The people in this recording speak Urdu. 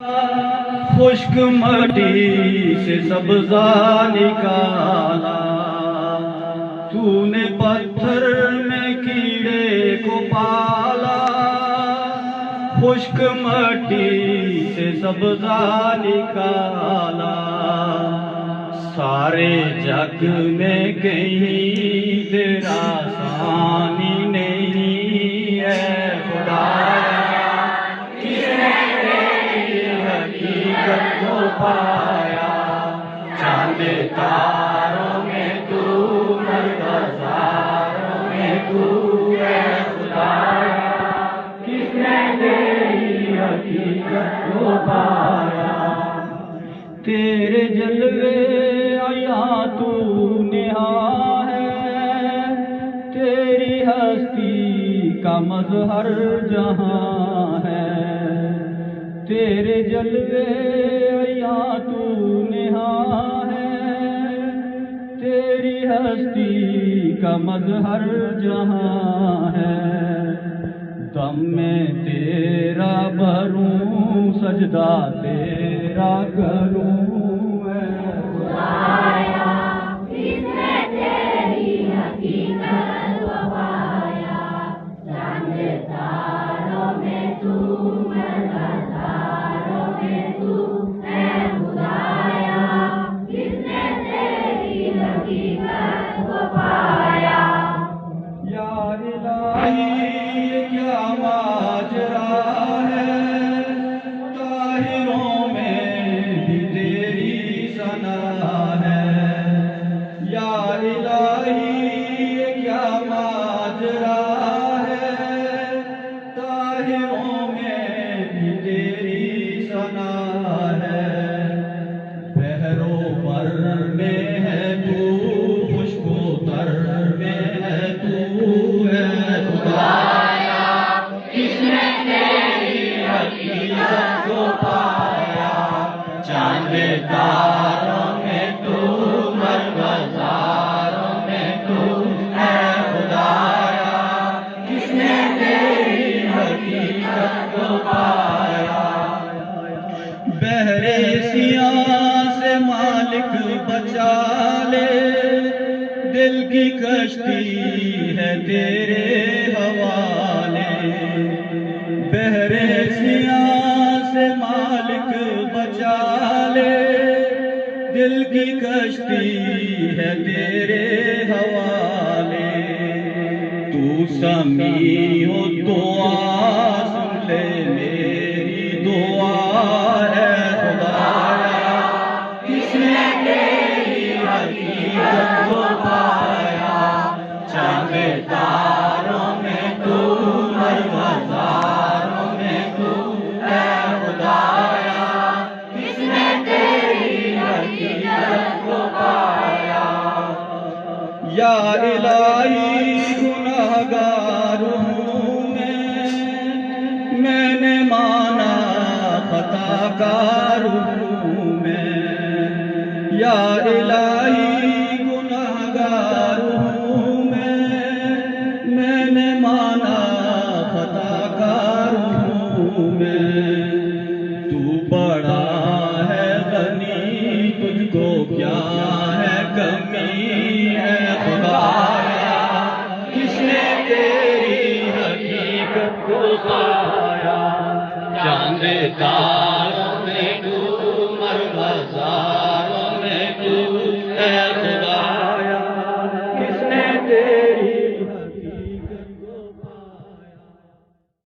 خشک مٹی سے سبزہ نکالا، تو نے پتھر میں کیڑے کو پالا۔ خشک مٹی سے سبزہ نکالا، سارے جگ میں کہیں تیرا ثانی نہیں ہے خدایا۔ حقیقت کو پایا، چاند تاروں میں تو، مرغزاروں میں تو ہے خدایا۔ کس نے تیری حقیقت کو پایا؟ تیرے جلوے عیاں تو نہاں ہے، تیری ہستی کا مظہر جہاں ہے۔ تیرے جلوے عیاں تو نہاں ہے، تیری ہستی کا مظہر جہاں ہے۔ دم میں تیرا بھروں، سجدہ تیرا کروں، اے خدایا۔ کس نے تیری حقیقت کو پایا؟ چاند تاروں میں تو، مرغزاروں میں تو اے خدایا۔ کس نے تیری حقیقت کو پایا؟ یا الہی یہ کیا ماجرا ہے، طاہروں میں بھی تیری ثنا ہے۔ یا الہی یہ کیا ماجرا ہے، طاہروں میں بھی تیری ثنا ہے۔ بحر و بر میں ہے تو، خشک و تر میں ہے تو ہے خدایا۔ کس نے تیری حقیقت کو پایا؟ چاند تاروں میں تو، مرغزاروں میں تو ہے خدایا۔ کس نے تیری حقیقت کو پایا؟ بحر سیاہ سے مالک بچا لے، دل کی کشتی ہے تیرے حوالے۔ بحر سیاہ سے مالک بچا لے، دل کی کشتی ہے تیرے حوالے۔ تو سمیع الدعا سن لے میری دعا ہے خدایا۔ کس نے تیری حقیقت کو پایا؟ چاند تاروں میں تو، مرغزاروں میں تو اے خدایا۔ کس نے تیری حقیقت کو پایا؟ یا الہی گنہگار ہوں میں نے مانا خطا کار ہوں میں۔ یا الہی گنہگار ہوں میں نے مانا خطا کار ہوں میں۔ تو بڑا ہے غنی، تجھ کو کیا ہے کمی ہے خدایا۔ کس نے تیری حقیقت کو پایا؟ چاند تاروں